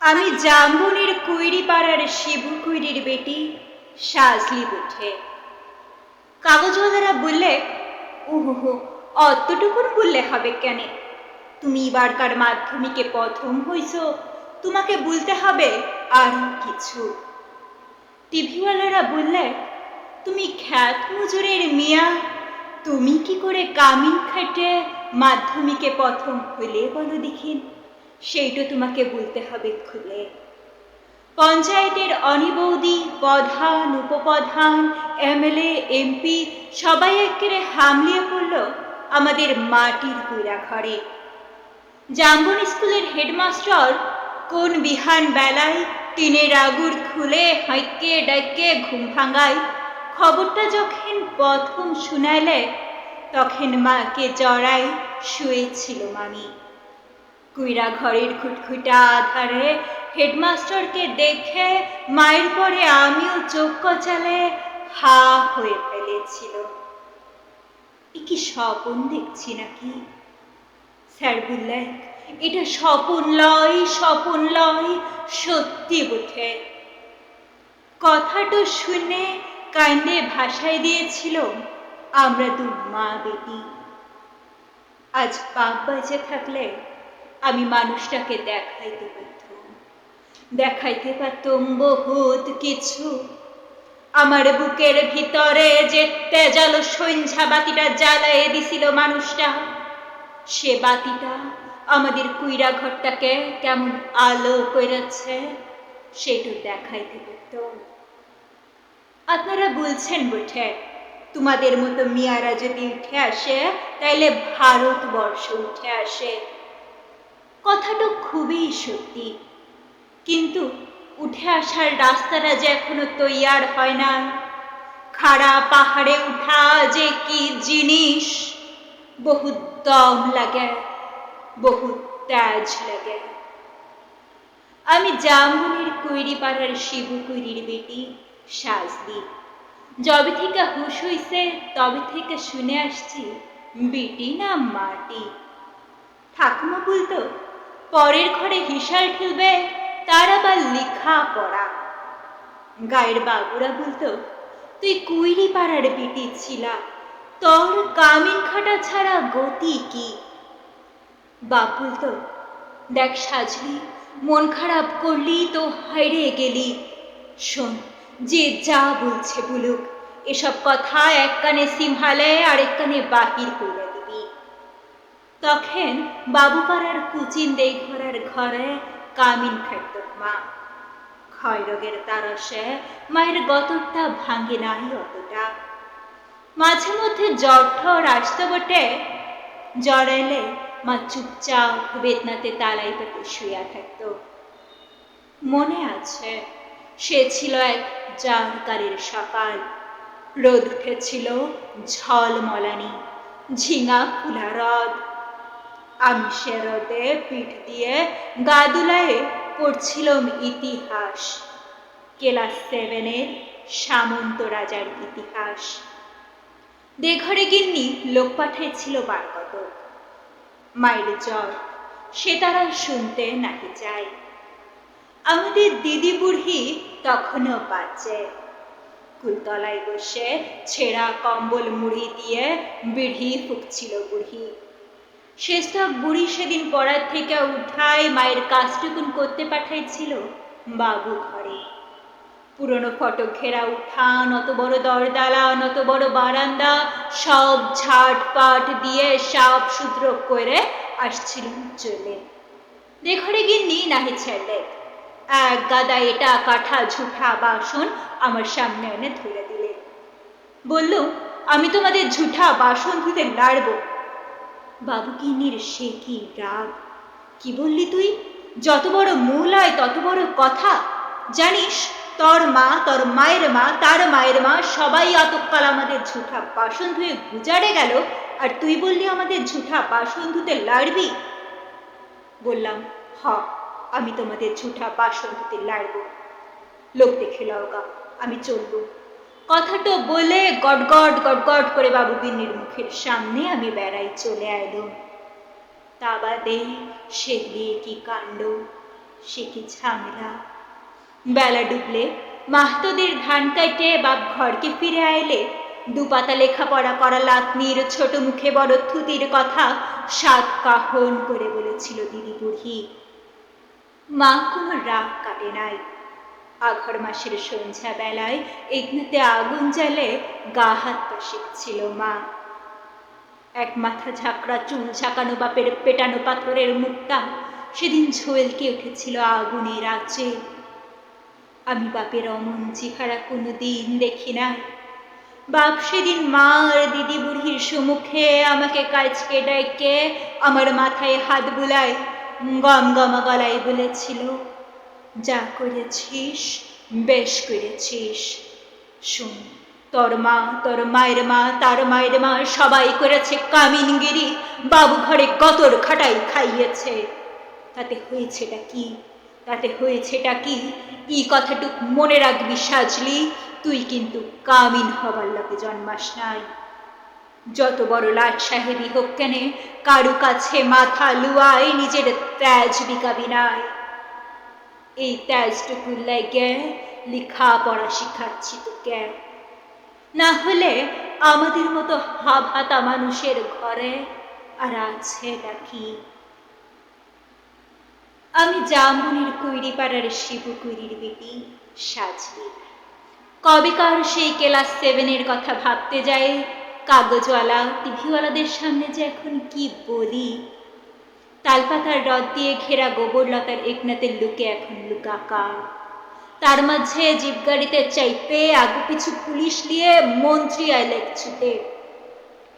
আমি জাম্বুনির কুইরি পাড়ার শিবু কুইরির বেটি সাজলি উঠে। কাগজওয়ালারা বললে, ওহো, অতটুকুন বললে হবে কেন? তুমি এবারকার মাধ্যমিকে প্রথম হইছ, তোমাকে বলতে হবে আরো কিছু। টিভিওয়ালারা বললে, তুমি খ্যাত মজুরের মিয়া, তুমি কি করে কামিন খাটে মাধ্যমিকে প্রথম হইলে বলো দেখিন, সেইটা তোমাকে বলতে হবে খুলে। পঞ্চায়েতের অনিবৌদি, প্রধান, উপপ্রধান, এমএলএ, এমপি সবাই একেবারে হামলিয়ে পড়ল আমাদের মাটির কুইরা ঘরে। জাম্বন স্কুলের হেডমাস্টার কোন বিহান বেলায় টিনের আগুর খুলে হাঁকে ডাইকে ঘুম ভাঙায়, খবরটা যখন প্রথম শুনাইলে তখন মাকে জড়াই শুয়েছিল মামি। কুইরা ঘরের খুটখুটা আধারে হেডমাস্টারকে দেখে মায়ের পরে আমিও চোখ কচালে হা হয়ে ফেলেছিল। এ কি স্বপন দেখছি নাকি? স্যার বললেন, এটা স্বপন লয়, সত্যি বটে। কথাটা শুনে কান্দে ভাষায় দিয়েছিল আমরা দু মা বেটি। আজ বাপ বেঁচে থাকলে আমি মানুষটাকে দেখাইতে পারতাম বহুত কিছু। আমার বুকের ভিতরে যে তেজালো সন্ধ্যা বাতিটা জ্বালায়ে দিছিল মানুষটা, সে বাতিটা আমাদের কুইরা ঘরটাকে কেমন আলো করেছে সেটা দেখাইতে পারতাম। আপনারা বলছেন বটে, তোমাদের মতো মিয়ারা যদি উঠে আসে তাইলে ভারতবর্ষ উঠে আসে। কথাটা খুবই সত্যি, কিন্তু উঠে আসার রাস্তাটা যে এখনো তৈয়ার হয় না। খাড়া পাহাড়ে উঠা যে কি জিনিস, বহুত দম লাগে, বহুত তেজ লাগে। আমি জাম্বুনির কুইরি পাড়ার শিবু কুইরির বেটি সাজলি। যবে থেকে হুশ হইছে তবে থেকে শুনে আসছি বেটি না মাটি। ঠাকুমা বলতো, পরের ঘরে হিসার ঠেলবে তার আবার লেখা পড়া। গায়ের বাবুরা বলতো, তুই কুইরি পাড়ার বেটি ছিলা, তোর কামিন খাটা ছাড়া গতি কি? বাপ বলতো, দেখ সাজলি, মন খারাপ করলি তো হাইরে গেলি। শোন, যে যা বলছে বলুক, এসব কথা এক কানে সিমহালে আরেক কানে বাহির করে দিবি। তখন বাবুপাড়ার কুচিন দেই ঘরের ঘরে কামিন খাটত মা। ক্ষয় রোগের তারসে মায়ের গতরটা ভাঙে নাই অতটা। মাঝে মধ্যে জ্বর ঠর আসতে বটে, জ্বর এলে মা চুপচাপ বেদনাতে তালাই পেতে শুয়া থাকত। মনে আছে, সে ছিল এক জারকারের সকাল। রোদ উঠেছিল ঝলমলানি, ঝিঙা ফুলা রদ। আমি সে রোদে পিঠ দিয়ে গা দুলায়ে পড়ছিলাম ইতিহাস, ক্লাস 7-এর সামন্ত রাজার ইতিহাস। দেঘরে গিন্নি লোক পাঠাইছিল বারকত। মায়ের জ্বর, সে তারা শুনতে নাকি চায়। আমাদের দিদি বুড়ি তখনও বাঁচে। কুলতলায় বসে ছেঁড়া কম্বল মুড়ি দিয়ে বিড়ি ফুঁকছিল বুড়ি। শেষতক বুড়ি সেদিন পড়ার থেকে উঠায় মায়ের কাজটুকুন করতে পাঠাইছিল বাবু ঘরে। পুরনো ফটো ঘেরা উঠান, অত বড় দরদালা, অত বড় বারান্দা, সব ঝাটপাট দিয়ে সাপ সূত্র করে আসছিল চলে। দেঘরে গিন্নি নাহি ছেড়ে, এক গাদা এটা কাঠা ঝুঠা বাসন আমার সামনে এনে ধরে দিলে। বলল, আমি তোমাদের ঝুঠা বাসন ধুতে লাড়ব। বাবু গিন্নির সে কি রাগ! কি বললি তুই? যত বড় মূল হয় তত বড় কথা। জানিস, তোর মা, তোর মায়ের মা, তার মায়ের মা সবাই এতকাল আমাদের ঝুঠা বাসন ধুয়ে গুজারে গেল, আর তুই বললি আমাদের ঝুঠা বাসন ধুতে লাড়বি? বললাম, হ, আমি তোমাদের ঝুঠা বাসন ধুতে লাড়ব। লোক দেখে লওগা, আমি চললুম। কথাটা বলে গটগট গটগট করে বাবু গিন্নির মুখের সামনে আমি বেড়াই চলে এলুম। তা বাদে সে দিয়ে কি কাণ্ড! সে কি ঝামেলা। বেলা ডুবলে মাহতদের ধান কাটে বাপ ঘরকে ফিরে আইলে দুপাতা লেখাপড়া করা লাতনির ছোট মুখে বড় থুতির কথা সাত কাহন করে বলেছিল দিদি বুড়ি। মা কোনো রাগ কাটে নাই। আঘর মাসের সন্ধ্যা বেলায় এগনাতে আগুন জ্বালে গা হাত পা শিখছিল মা। এক মাথা ঝাঁকড়া চুল ঝাঁকানো বাপের পেটানো পাথরের মুখটা সেদিন ঝলকে উঠেছিল আগুনের আঁচে। আমি বাপের অমন চেহারা কোনোদিন দেখি নাই। বাপ সেদিন মা আর দিদি বুড়ির সম্মুখে আমাকে কাজকে ডেকে আমার মাথায় হাত বুলায় গম গমা গলায় বলেছিল, যা করেছিস বেশ করেছিস। শোন, তোর মা, তোর মায়ের মা, তার মায়ের মা সবাই করেছে কামিনগিরি, বাবু ঘরে গতর খাটাই খাইয়েছে। তাতে হয়েছেটা কি? তাতে হয়েছেটা কি? এই কথাটুক মনে রাখবি সাজলি, তুই কিন্তু কামিন হবার লোকে জন্মাস নাই। যত বড় লাট সাহেবই হোক কেনে কারু কাছে মাথা লুয়াই নিজের তেজ বিকাবি নাই। এই তেজটুকু লেগে লেখা পড়া শিখাচ্ছি তোকে। না হলে আমাদের মতো হাভাতা মানুষের ঘরে আর আছে নাকি? আমি জামুনির কুইরি পাড়ার শিবু কুইরির বেটি সাজলি। কবেকার সেই ক্লাস 7-এর কথা ভাবতে যাই কাগজওয়ালা টিভিওয়ালাদের সামনে যে এখন কি বলি। তালপাতার রদ দিয়ে ঘেরা গোবরলতার একনাতের লুকে এখন লুকাকা। তার মাঝে জিপগাড়িতে চাইতে আগু পিছু পুলিশ নিয়ে মন্ত্রী আইলেক ছুটে।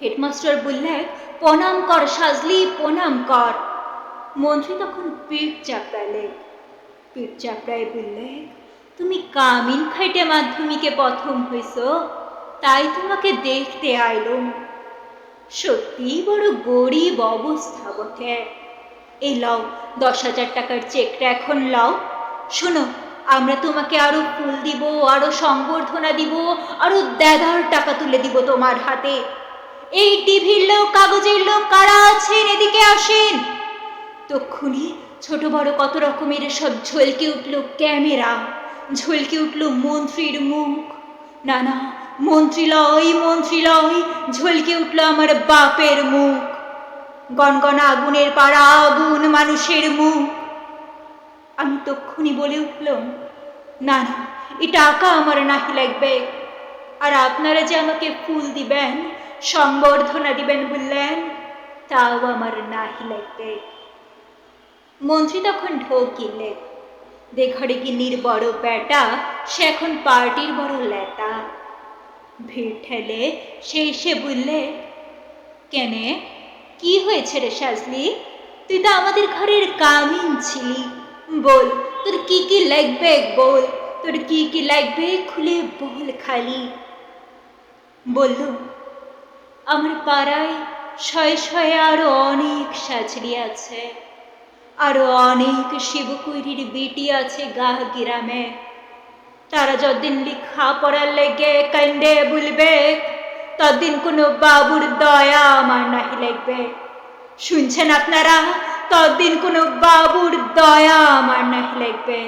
হেডমাস্টার বললে, প্রণাম কর সাজলি, প্রণাম কর। মন্ত্রী তখন পিঠ চাপড়ালে। পিঠ চাপড়ায় বললে, তুমি কামিন খাইটে মাধ্যমিকে প্রথম হইছ, তাই তোমাকে দেখতে আইলুম। সত্যি বড় গরিব অবস্থা বটে। এই লও 10,000 টাকার চেকটা এখন লও। শোনো, আমরা তোমাকে আরো ফুল দিব, আরো সংবর্ধনা দিব, আরো দেদার টাকা তুলে দিব তোমার হাতে। এই টিভির লোক, কাগজের লোক কারা আছেন এদিকে আসেন। তক্ষুনি ছোট বড় কত রকমের সব ঝলকে উঠল ক্যামেরা, ঝলকে উঠল মন্ত্রীর মুখ। না না, মন্ত্রী লয়, মন্ত্রী লয়, ঝলকে উঠল আমার বাপের মুখ। গনগনা আগুনের পাড়া আগুন মানুষের মুখ। আমি তক্ষুনি বলে উঠলাম, না না, এ টাকা আমার নাহি লাগবে। আর আপনারা যে আমাকে ফুল দিবেন, সংবর্ধনা দিবেন বললেন, তাও আমার নাহি লাগবে। মন্ত্রী তখন ঢোক গিললেন। ঘরে গিন্নির বড় বেটা, সে এখন পার্টির বড় লেটা। ভিড় ঠেলে সে বললে, কেনে কি হয়েছে রে সাজলি? তুই তো আমাদের ঘরের কামিন ছিলি। বল তোর কি কি লাগবে, বল তোর কি কি লাগবে, খুলে বল খালি। বলল, আমার পাড়ায় শয়ে শয়ে আরো অনেক সাজলি আছে, আরো অনেক শিবকুইরির বেটি আছে গা গ্রামে। তারা যতদিন লিখা পড়ার লেগে কান্দে বলবে, ততদিন কোনো বাবুর দয়া আমার নাহি লাগবে। শুনছেন আপনারা? ততদিন কোনো বাবুর দয়া আমার নাহি লাগবে।